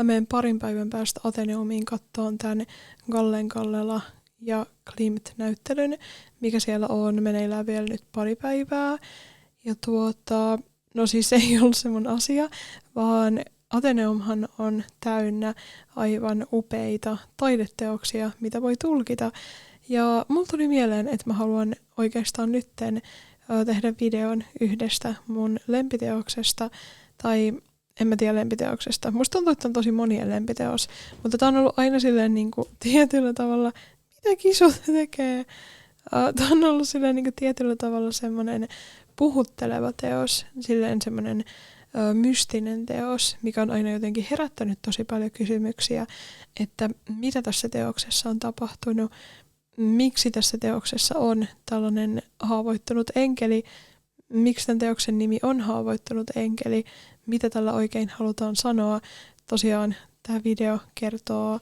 mä menen parin päivän päästä Ateneumiin kattoon tämän Gallen Gallela ja Klimt-näyttelyn, mikä siellä on meneillään vielä nyt pari päivää. Ja no siis se ei ollut se mun asia, vaan Ateneumhan on täynnä aivan upeita taideteoksia, mitä voi tulkita. Ja mulla tuli mieleen, että mä haluan oikeastaan nytten tehdä videon yhdestä mun lempiteoksesta, tai en mä tiedä lempiteoksesta. Musta tuntuu, että on tosi monien lempiteos, mutta tää on ollut aina silleen niin kuin tietyllä tavalla, mitä kisut tekee? Tää on ollut silleen niin kuin tietyllä tavalla semmoinen puhutteleva teos, silleen semmoinen mystinen teos, mikä on aina jotenkin herättänyt tosi paljon kysymyksiä, että mitä tässä teoksessa on tapahtunut, miksi tässä teoksessa on tällainen haavoittunut enkeli, miksi tämän teoksen nimi on haavoittunut enkeli, mitä tällä oikein halutaan sanoa. Tosiaan tämä video kertoo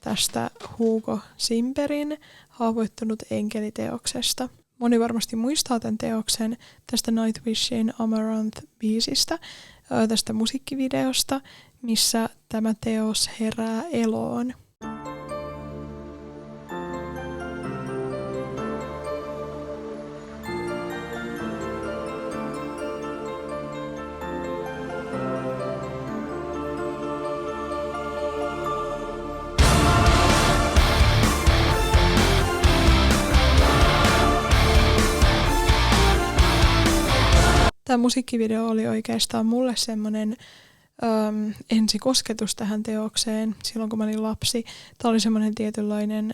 tästä Hugo Simperin haavoittunut enkeliteoksesta. Moni varmasti muistaa tämän teoksen tästä Nightwishin Amaranth-biisistä, tästä musiikkivideosta, missä tämä teos herää eloon. Tämä musiikkivideo oli oikeastaan mulle semmoinen ensikosketus tähän teokseen silloin, kun mä olin lapsi. Tämä oli semmoinen tietynlainen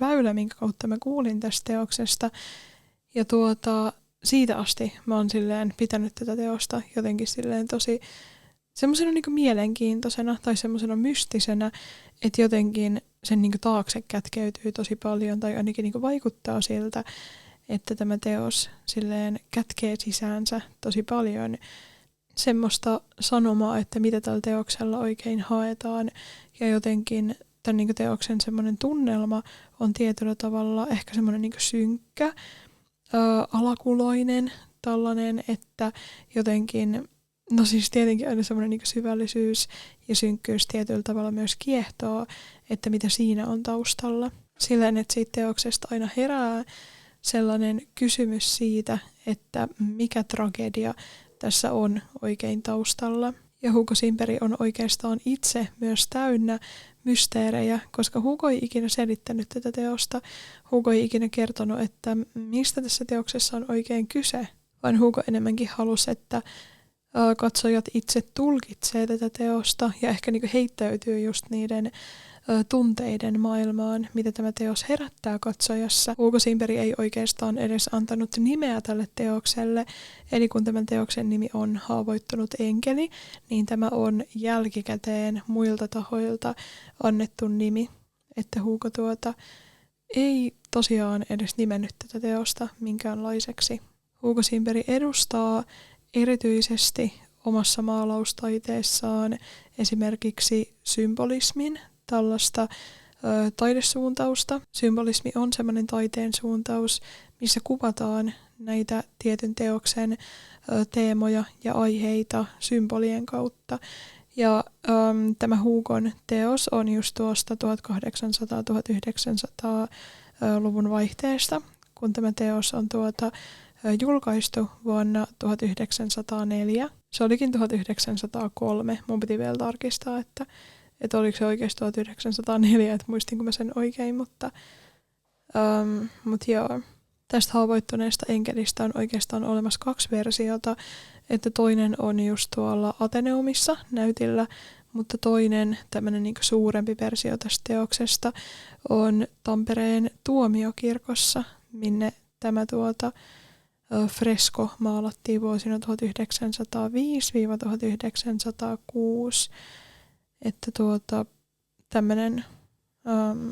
väylä, minkä kautta mä kuulin tästä teoksesta. Ja siitä asti mä oon silleen pitänyt tätä teosta jotenkin silleen tosi semmoisena niinku mielenkiintoisena tai semmoisena mystisenä, että jotenkin sen niinku taakse kätkeytyy tosi paljon tai ainakin niinku vaikuttaa siltä, että tämä teos silleen kätkee sisäänsä tosi paljon semmoista sanomaa, että mitä tällä teoksella oikein haetaan. Ja jotenkin tämän niin kuin teoksen semmoinen tunnelma on tietyllä tavalla ehkä semmoinen niin kuin synkkä, alakuloinen, tällainen, että jotenkin, no siis tietenkin aina semmoinen niin kuin syvällisyys ja synkkyys tietyllä tavalla myös kiehtoo, että mitä siinä on taustalla. Silleen, että siitä teoksesta aina herää sellainen kysymys siitä, että mikä tragedia tässä on oikein taustalla. Ja Hugo Simperi on oikeastaan itse myös täynnä mysteerejä, koska Hugo ei ikinä selittänyt tätä teosta. Hugo ei ikinä kertonut, että mistä tässä teoksessa on oikein kyse, vaan Hugo enemmänkin halusi, että katsojat itse tulkitsee tätä teosta ja ehkä niinku heittäytyy just niiden tunteiden maailmaan, mitä tämä teos herättää katsojassa. Hugo Simperi ei oikeastaan edes antanut nimeä tälle teokselle, eli kun tämän teoksen nimi on Haavoittunut enkeli, niin tämä on jälkikäteen muilta tahoilta annettu nimi, että Hugo ei tosiaan edes nimennyt tätä teosta minkäänlaiseksi. Hugo Simperi edustaa erityisesti omassa maalaustaiteessaan esimerkiksi symbolismin, tällaista taidesuuntausta. Symbolismi on sellainen taiteen suuntaus, missä kuvataan näitä tietyn teoksen teemoja ja aiheita symbolien kautta. Ja tämä Hugon teos on just tuosta 1800-1900-luvun vaihteesta, kun tämä teos on julkaistu vuonna 1904. Se olikin 1903. Mun piti vielä tarkistaa, että oliko se oikeasti 1904, että muistinko mä sen oikein, mutta joo. Tästä haavoittuneesta enkelistä on oikeastaan olemassa 2 versiota, että toinen on just tuolla Ateneumissa näytillä, mutta toinen tämmöinen niinku suurempi versio tästä teoksesta on Tampereen Tuomiokirkossa, minne tämä fresko maalattiin vuosina 1905-1906. Että tämmöinen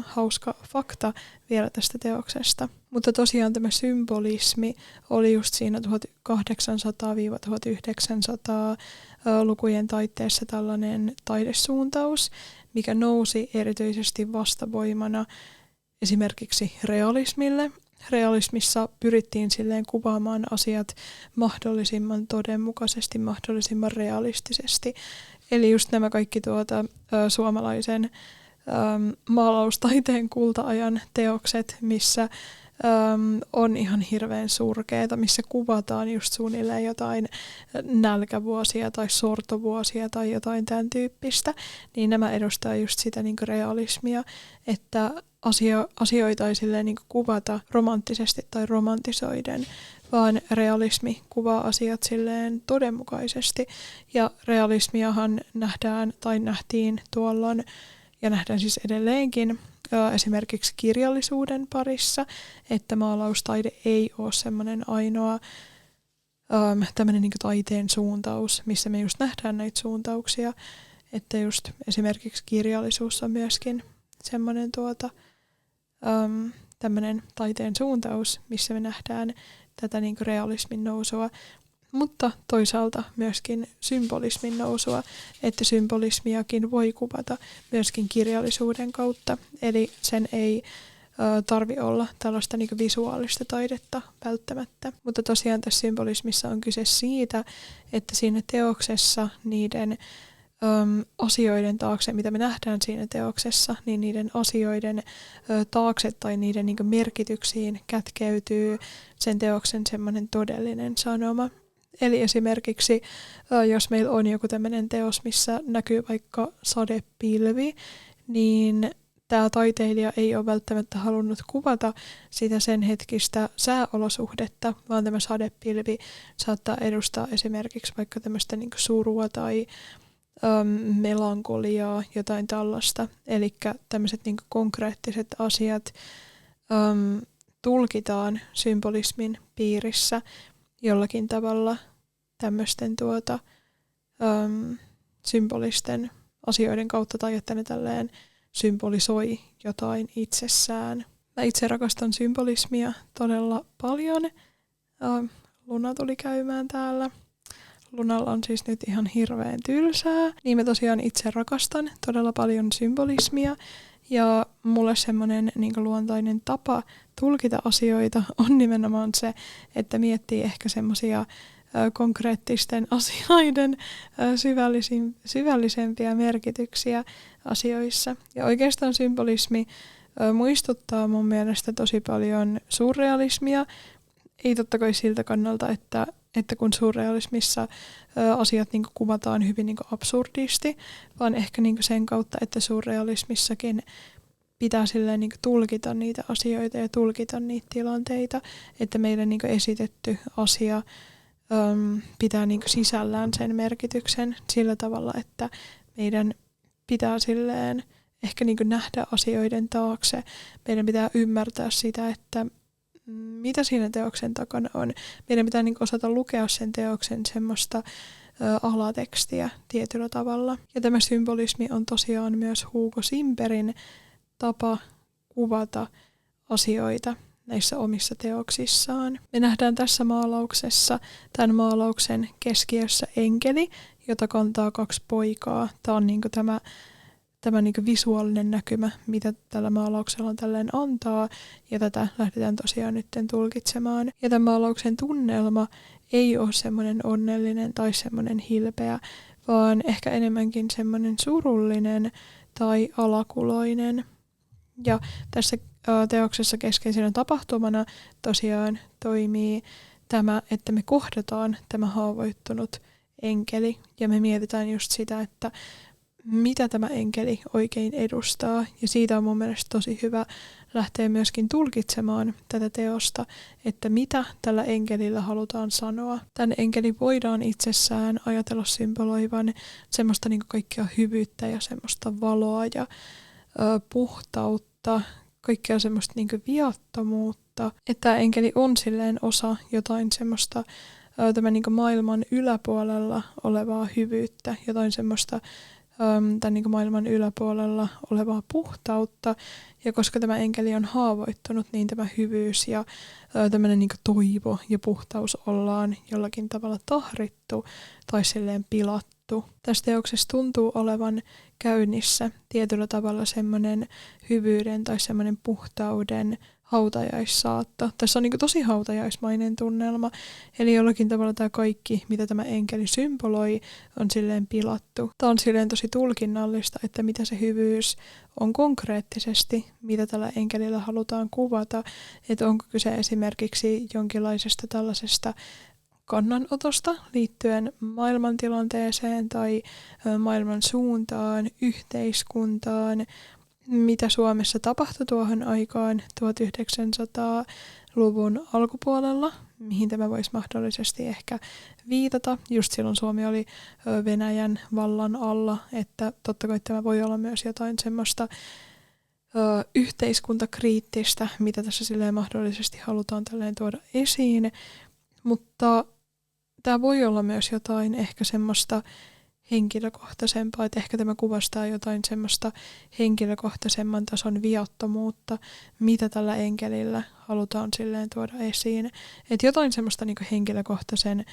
hauska fakta vielä tästä teoksesta. Mutta tosiaan tämä symbolismi oli just siinä 1800-1900-lukujen taitteessa tällainen taidesuuntaus, mikä nousi erityisesti vastavoimana esimerkiksi realismille. Realismissa pyrittiin silleen kuvaamaan asiat mahdollisimman todenmukaisesti, mahdollisimman realistisesti. Eli just nämä kaikki suomalaisen maalaustaiteen kulta-ajan teokset, missä on ihan hirveän surkeeta, missä kuvataan just suunnilleen jotain nälkävuosia tai sortovuosia tai jotain tämän tyyppistä, niin nämä edustaa just sitä niin kuin realismia, että asioita ei silleen niin kuin kuvata romanttisesti tai romantisoiden, vaan realismi kuvaa asiat silleen todenmukaisesti. Ja realismiahan nähdään tai nähtiin tuolloin ja nähdään siis edelleenkin esimerkiksi kirjallisuuden parissa, että maalaustaide ei ole semmoinen ainoa tämmöinen niin kuin taiteen suuntaus, missä me just nähdään näitä suuntauksia, että just esimerkiksi kirjallisuus on myöskin semmoinen tämmöinen taiteen suuntaus, missä me nähdään tätä niin kuin realismin nousua, mutta toisaalta myöskin symbolismin nousua, että symbolismiakin voi kuvata myöskin kirjallisuuden kautta, eli sen ei tarvi olla tällaista niin kuin visuaalista taidetta välttämättä. Mutta tosiaan tässä symbolismissa on kyse siitä, että siinä teoksessa niiden asioiden taakse, mitä me nähdään siinä teoksessa, niin niiden asioiden taakse tai niiden niin kuin merkityksiin kätkeytyy sen teoksen semmoinen todellinen sanoma. Eli esimerkiksi, jos meillä on joku tämmöinen teos, missä näkyy vaikka sadepilvi, niin tämä taiteilija ei ole välttämättä halunnut kuvata sitä sen hetkistä sääolosuhdetta, vaan tämä sadepilvi saattaa edustaa esimerkiksi vaikka tämmöistä niin kuin surua tai melankoliaa, jotain tällaista. Eli tämmöiset niin kuin konkreettiset asiat tulkitaan symbolismin piirissä jollakin tavalla tämmöisten symbolisten asioiden kautta tai että ne tälleen symbolisoi jotain itsessään. Mä itse rakastan symbolismia todella paljon. Luna tuli käymään täällä. Lunalla on siis nyt ihan hirveän tylsää. Niin mä tosiaan itse rakastan todella paljon symbolismia. Ja mulle semmoinen niin kuin luontainen tapa tulkita asioita on nimenomaan se, että miettii ehkä semmoisia konkreettisten asioiden syvällisempiä merkityksiä asioissa. Ja oikeastaan symbolismi muistuttaa mun mielestä tosi paljon surrealismia. Ei totta kai siltä kannalta, että kun surrealismissa asiat niin kuin kuvataan hyvin niin kuin absurdisti, vaan ehkä niin kuin sen kautta, että surrealismissakin pitää silleen niin kuin tulkita niitä asioita ja tulkita niitä tilanteita, että meidän niin kuin esitetty asia pitää niin kuin sisällään sen merkityksen sillä tavalla, että meidän pitää silleen ehkä niin kuin nähdä asioiden taakse. Meidän pitää ymmärtää sitä, että mitä siinä teoksen takana on. Meidän pitää niin kuin osata lukea sen teoksen semmoista alatekstiä tietyllä tavalla. Ja tämä symbolismi on tosiaan myös Hugo Simperin tapa kuvata asioita näissä omissa teoksissaan. Me nähdään tässä maalauksessa tämän maalauksen keskiössä enkeli, jota kantaa 2 poikaa. Tämä on niin kuin tämä niin kuin visuaalinen näkymä, mitä tällä maalauksella on tälleen antaa, ja tätä lähdetään tosiaan nyt tulkitsemaan. Ja tämän maalauksen tunnelma ei ole semmoinen onnellinen tai semmoinen hilpeä, vaan ehkä enemmänkin semmoinen surullinen tai alakuloinen. Ja tässä teoksessa keskeisenä tapahtumana tosiaan toimii tämä, että me kohdataan tämä haavoittunut enkeli, ja me mietitään just sitä, että mitä tämä enkeli oikein edustaa. Ja siitä on mun mielestä tosi hyvä lähteä myöskin tulkitsemaan tätä teosta, että mitä tällä enkelillä halutaan sanoa. Tämän enkelin voidaan itsessään ajatella symboloivan semmoista niin kuin kaikkea hyvyyttä ja semmoista valoa ja puhtautta, kaikkea semmoista niin kuin viattomuutta. Että tämä enkeli on silleen osa jotain semmoista tämän niin kuin maailman yläpuolella olevaa hyvyyttä, jotain semmoista tämän niin kuin maailman yläpuolella olevaa puhtautta. Ja koska tämä enkeli on haavoittunut, niin tämä hyvyys ja tämmöinen niin kuin toivo ja puhtaus ollaan jollakin tavalla tahrittu tai silleen pilattu. pilattu. Tässä teoksessa tuntuu olevan käynnissä tietyllä tavalla semmoinen hyvyyden tai semmoinen puhtauden hautajaissaatto. Tässä on niin kuin tosi hautajaismainen tunnelma, eli jollakin tavalla tämä kaikki, mitä tämä enkeli symboloi, on silleen pilattu. Tämä on silleen tosi tulkinnallista, että mitä se hyvyys on konkreettisesti, mitä tällä enkelillä halutaan kuvata, että onko kyse esimerkiksi jonkinlaisesta tällaisesta kannanotosta liittyen maailmantilanteeseen tai maailman suuntaan, yhteiskuntaan, mitä Suomessa tapahtui tuohon aikaan 1900-luvun alkupuolella, mihin tämä voisi mahdollisesti ehkä viitata. Just silloin Suomi oli Venäjän vallan alla, että totta kai tämä voi olla myös jotain semmoista yhteiskuntakriittistä, mitä tässä silleen mahdollisesti halutaan tälleen tuoda esiin, mutta tämä voi olla myös jotain ehkä semmoista henkilökohtaisempaa, että ehkä tämä kuvastaa jotain semmoista henkilökohtaisemman tason viattomuutta, mitä tällä enkelillä halutaan silleen tuoda esiin. Että jotain semmoista niinku henkilökohtaisen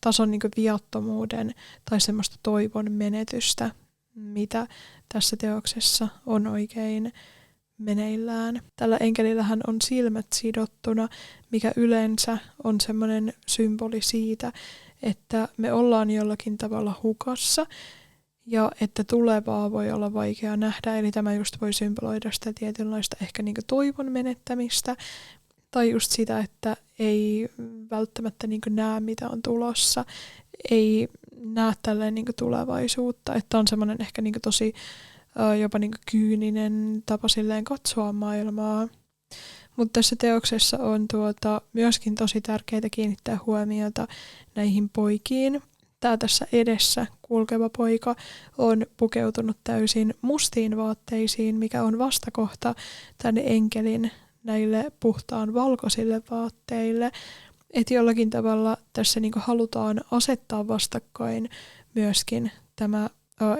tason niinku viattomuuden tai semmoista toivon menetystä, mitä tässä teoksessa on oikein meneillään. Tällä enkelillähän on silmät sidottuna, mikä yleensä on semmoinen symboli siitä, että me ollaan jollakin tavalla hukassa ja että tulevaa voi olla vaikea nähdä. Eli tämä just voi symboloida sitä tietynlaista ehkä niinku toivon menettämistä tai just sitä, että ei välttämättä niinku näe mitä on tulossa, ei näe tälleen niinku tulevaisuutta, että on semmoinen ehkä niinku tosi jopa niinku kyyninen tapa silleen katsoa maailmaa. Mutta tässä teoksessa on myöskin tosi tärkeää kiinnittää huomiota näihin poikiin. Tämä tässä edessä kulkeva poika on pukeutunut täysin mustiin vaatteisiin, mikä on vastakohta tänne enkelin näille puhtaan valkoisille vaatteille. Että jollakin tavalla tässä niinku halutaan asettaa vastakkain myöskin tämä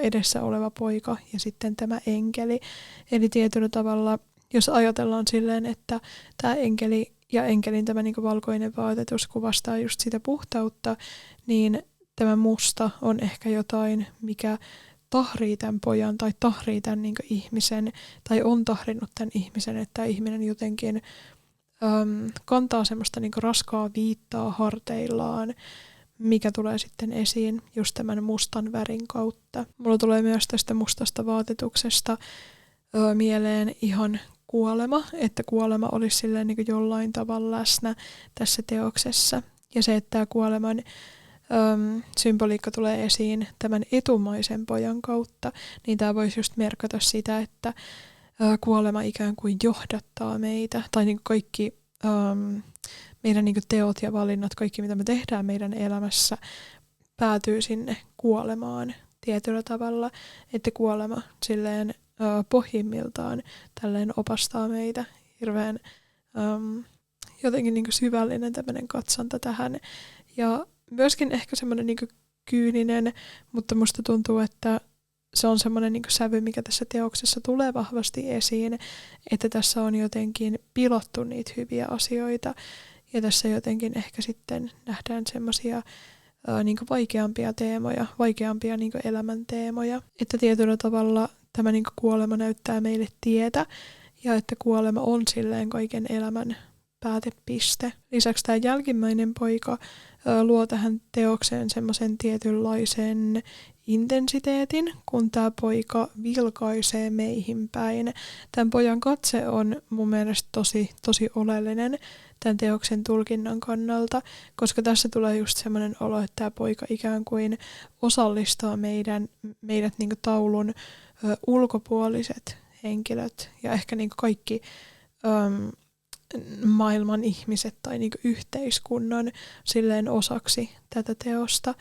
edessä oleva poika ja sitten tämä enkeli. Eli tietyllä tavalla, jos ajatellaan silleen, että tämä enkeli ja enkelin tämä niinku valkoinen vaatetus kuvastaa just sitä puhtautta, niin tämä musta on ehkä jotain, mikä tahrii tämän pojan tai tahrii tämän niinku ihmisen tai on tahrinnut tämän ihmisen, että tämä ihminen jotenkin kantaa semmoista niinku raskaa viittaa harteillaan, mikä tulee sitten esiin just tämän mustan värin kautta. Mulla tulee myös tästä mustasta vaatetuksesta mieleen ihan kuolema, että kuolema olisi silleen niin kuin jollain tavalla läsnä tässä teoksessa. Ja se, että tämä kuoleman symboliikka tulee esiin tämän etumaisen pojan kautta, niin tämä voisi just merkata sitä, että kuolema ikään kuin johdattaa meitä, tai niin kuin kaikki meidän niin kuin teot ja valinnat, kaikki mitä me tehdään meidän elämässä, päätyy sinne kuolemaan tietyllä tavalla, että kuolema silleen pohjimmiltaan tälleen opastaa meitä hirveän jotenkin niin kuin syvällinen tämmöinen katsonta tähän. Ja myöskin ehkä semmoinen niin kuin kyyninen, mutta musta tuntuu, että se on semmoinen niin kuin sävy, mikä tässä teoksessa tulee vahvasti esiin, että tässä on jotenkin pilattu niitä hyviä asioita ja tässä jotenkin ehkä sitten nähdään semmoisia niin kuin vaikeampia teemoja, vaikeampia niin kuin elämän teemoja, että tietyllä tavalla tämä niin kuin kuolema näyttää meille tietä ja että kuolema on silleen kaiken elämän päätepiste. Lisäksi tämä jälkimmäinen poika luo tähän teokseen semmoisen tietynlaisen intensiteetin, kun tämä poika vilkaisee meihin päin. Tämän pojan katse on mun mielestä tosi oleellinen tämän teoksen tulkinnan kannalta, koska tässä tulee just semmoinen olo, että tämä poika ikään kuin osallistaa meidät niin kuin taulun ulkopuoliset henkilöt ja ehkä niin kuin kaikki maailman ihmiset tai niin kuin yhteiskunnan silleen osaksi tätä teosta.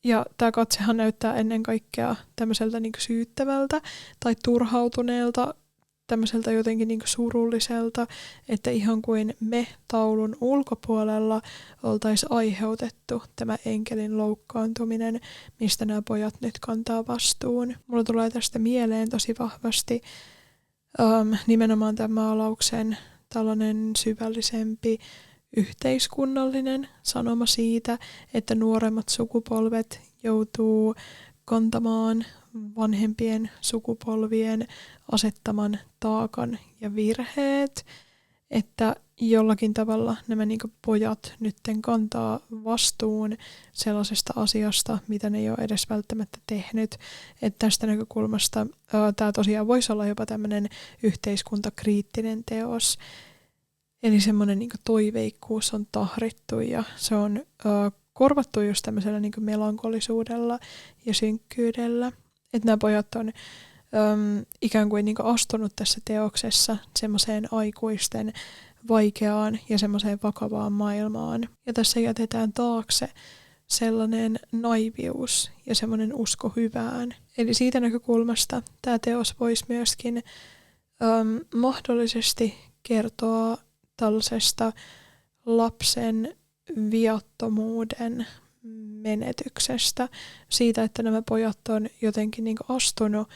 Ja tämä katsehan näyttää ennen kaikkea tämmöiseltä niin kuin syyttävältä tai turhautuneelta, tämmöiseltä jotenkin niin kuin surulliselta, että ihan kuin me taulun ulkopuolella oltaisiin aiheutettu tämä enkelin loukkaantuminen, mistä nämä pojat nyt kantaa vastuun. Mulla tulee tästä mieleen tosi vahvasti nimenomaan tämän maalauksen tällainen syvällisempi yhteiskunnallinen sanoma siitä, että nuoremmat sukupolvet joutuu kantamaan vanhempien sukupolvien asettaman taakan ja virheet, että jollakin tavalla nämä niinku pojat nytten kantaa vastuun sellaisesta asiasta, mitä ne ei ole edes välttämättä tehnyt. Että tästä näkökulmasta tämä tosiaan voisi olla jopa tämmöinen yhteiskuntakriittinen teos. Eli semmoinen niinku toiveikkuus on tahrittu ja se on korvattu just tämmöisellä niinku melankolisuudella ja synkkyydellä. Että nämä pojat on ikään kuin niinku astunut tässä teoksessa semmoiseen aikuisten vaikeaan ja semmoiseen vakavaan maailmaan. Ja tässä jätetään taakse sellainen naivius ja semmoinen usko hyvään. Eli siitä näkökulmasta tämä teos voisi myöskin mahdollisesti kertoa tällaisesta lapsen viattomuuden menetyksestä. Siitä, että nämä pojat on jotenkin niinku astunut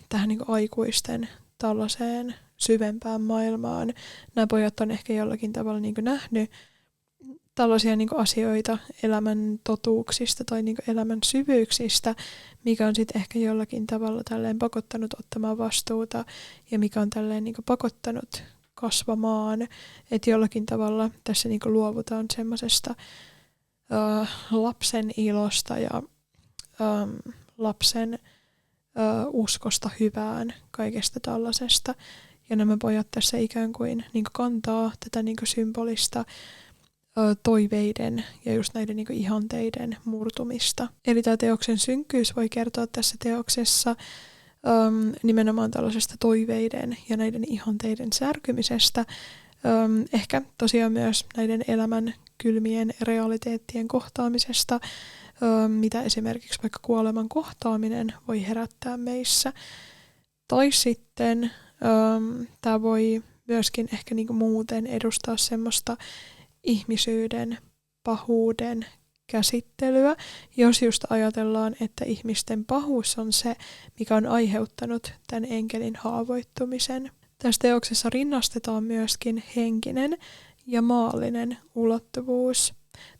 tähän niinku aikuisten tällaiseen syvempään maailmaan. Nämä pojat on ehkä jollakin tavalla niinku nähnyt tällaisia niinku asioita elämän totuuksista tai niinku elämän syvyyksistä, mikä on sitten ehkä jollakin tavalla tälleen pakottanut ottamaan vastuuta ja mikä on tälleen niinku pakottanut kasvamaan. Että jollakin tavalla tässä niinku luovutaan semmoisesta lapsen ilosta ja lapsen uskosta hyvään kaikesta tällaisesta. Ja nämä pojat tässä ikään kuin niinku kantaa tätä niinku symbolista toiveiden ja just näiden niinku ihanteiden murtumista. Eli tämä teoksen synkkyys voi kertoa tässä teoksessa nimenomaan tällaisesta toiveiden ja näiden ihanteiden särkymisestä. Ehkä tosiaan myös näiden elämän kylmien realiteettien kohtaamisesta, mitä esimerkiksi vaikka kuoleman kohtaaminen voi herättää meissä. Tai sitten tämä voi myöskin ehkä niinku muuten edustaa semmoista ihmisyyden, pahuuden käsittelyä, jos just ajatellaan, että ihmisten pahuus on se, mikä on aiheuttanut tämän enkelin haavoittumisen. Tässä teoksessa rinnastetaan myöskin henkinen ja maallinen ulottuvuus.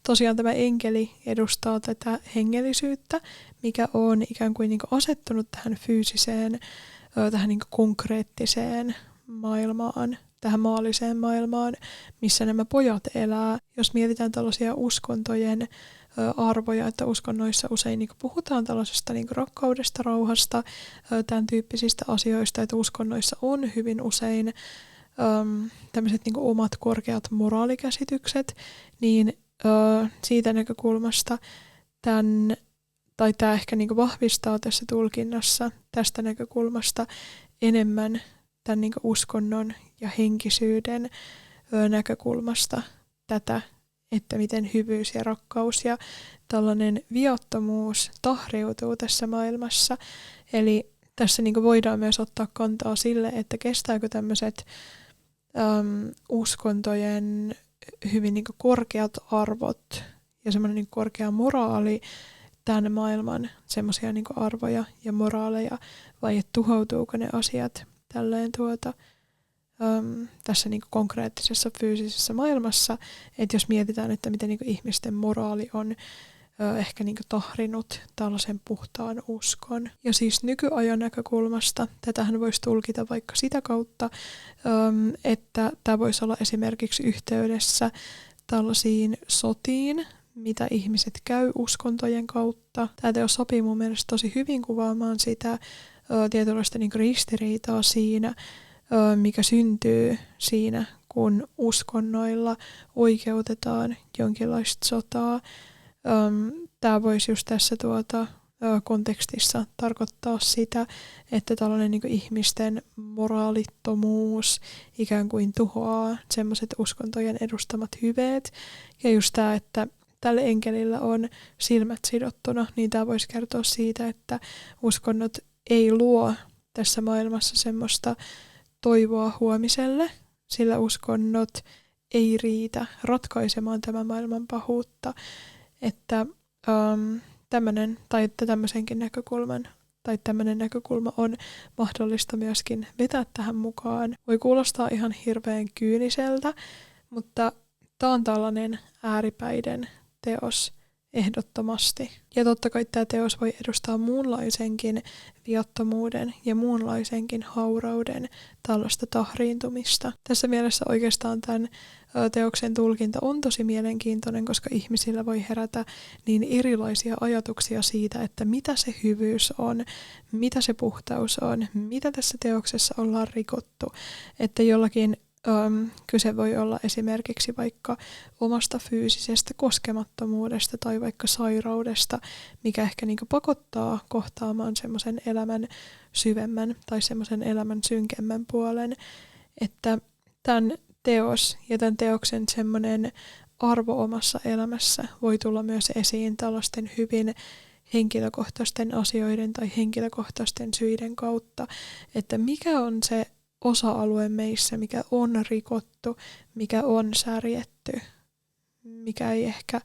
Tosiaan tämä enkeli edustaa tätä hengellisyyttä, mikä on ikään kuin niinku asettunut tähän fyysiseen, tähän niinku konkreettiseen maailmaan, tähän maalliseen maailmaan, missä nämä pojat elää. Jos mietitään tällaisia uskontojen arvoja, että uskonnoissa usein niinku puhutaan tällaisesta niinku rakkaudesta, rauhasta, tämän tyyppisistä asioista, että uskonnoissa on hyvin usein tämmöiset niinku omat korkeat moraalikäsitykset, niin siitä näkökulmasta tämä ehkä niinku vahvistaa tässä tulkinnassa tästä näkökulmasta enemmän tämän niinku uskonnon ja henkisyyden näkökulmasta tätä, että miten hyvyys ja rakkaus ja tällainen viattomuus tahriutuu tässä maailmassa. Eli tässä niinku voidaan myös ottaa kantaa sille, että kestääkö tämmöiset uskontojen hyvin niinku korkeat arvot ja semmoinen niinku korkea moraali tämän maailman semmoisia niinku arvoja ja moraaleja, vai että tuhoutuuko ne asiat tälleen tässä niinku konkreettisessa fyysisessä maailmassa, että jos mietitään, että miten niinku ihmisten moraali on ehkä niinku tahrinut tällaisen puhtaan uskon. Ja siis nykyajan näkökulmasta tätähän voisi tulkita vaikka sitä kautta, että tämä voisi olla esimerkiksi yhteydessä tällaisiin sotiin, mitä ihmiset käy uskontojen kautta. Tämä teos sopii mun mielestä tosi hyvin kuvaamaan sitä tietynlaista niinku ristiriitaa siinä, mikä syntyy siinä, kun uskonnoilla oikeutetaan jonkinlaista sotaa. Tämä voisi just tässä kontekstissa tarkoittaa sitä, että tällainen niin kuin ihmisten moraalittomuus ikään kuin tuhoaa semmoiset uskontojen edustamat hyveet. Ja just tämä, että tällä enkelillä on silmät sidottuna, niin tämä voisi kertoa siitä, että uskonnot ei luo tässä maailmassa semmoista toivoa huomiselle, sillä uskonnot ei riitä ratkaisemaan tämän maailman pahuutta. Että tämmöisenkin näkökulman tai tämmöinen näkökulma on mahdollista myöskin vetää tähän mukaan. Voi kuulostaa ihan hirveän kyyniseltä, mutta Tämä on tällainen ääripäiden teos ehdottomasti. Ja totta kai tämä teos voi edustaa muunlaisenkin viattomuuden ja muunlaisenkin haurauden tällaista tahriintumista. Tässä mielessä oikeastaan tämän teoksen tulkinta on tosi mielenkiintoinen, koska ihmisillä voi herätä niin erilaisia ajatuksia siitä, että mitä se hyvyys on, mitä se puhtaus on, mitä tässä teoksessa ollaan rikottu. Että jollakin kyse voi olla esimerkiksi vaikka omasta fyysisestä koskemattomuudesta tai vaikka sairaudesta, mikä ehkä niinku pakottaa kohtaamaan semmoisen elämän syvemmän tai semmoisen elämän synkemmän puolen, että tämän teos ja tämän teoksen semmoinen arvo omassa elämässä voi tulla myös esiin tällaisten hyvin henkilökohtaisten asioiden tai henkilökohtaisten syiden kautta, että mikä on se osa-alue meissä, mikä on rikottu, mikä on särjetty, mikä ei ehkä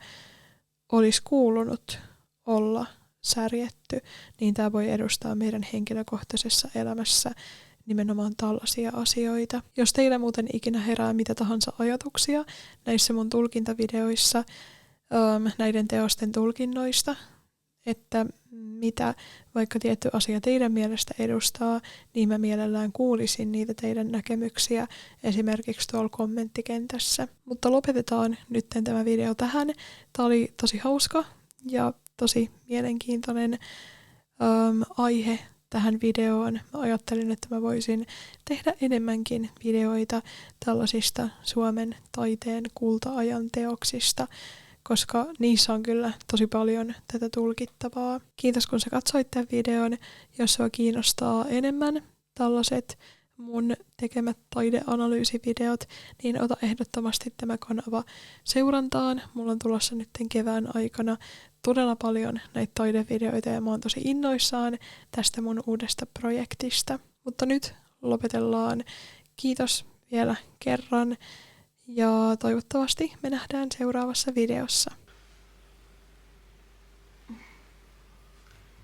olisi kuulunut olla särjetty, niin tämä voi edustaa meidän henkilökohtaisessa elämässä nimenomaan tällaisia asioita. Jos teillä muuten ikinä herää mitä tahansa ajatuksia näissä mun tulkintavideoissa näiden teosten tulkinnoista, että mitä vaikka tietty asia teidän mielestä edustaa, niin mä mielellään kuulisin niitä teidän näkemyksiä esimerkiksi tuolla kommenttikentässä. Mutta lopetetaan nyt tämä video tähän. Tää oli tosi hauska ja tosi mielenkiintoinen aihe tähän videoon. Mä ajattelin, että mä voisin tehdä enemmänkin videoita tällaisista Suomen taiteen kulta-ajan teoksista, koska niissä on kyllä tosi paljon tätä tulkittavaa. Kiitos kun sä katsoit tämän videon. Jos sua kiinnostaa enemmän tällaiset mun tekemät taideanalyysivideot, niin ota ehdottomasti tämä kanava seurantaan. Mulla on tulossa nyt kevään aikana todella paljon näitä taidevideoita ja mä oon tosi innoissaan tästä mun uudesta projektista. Mutta nyt lopetellaan. Kiitos vielä kerran. Ja toivottavasti me nähdään seuraavassa videossa.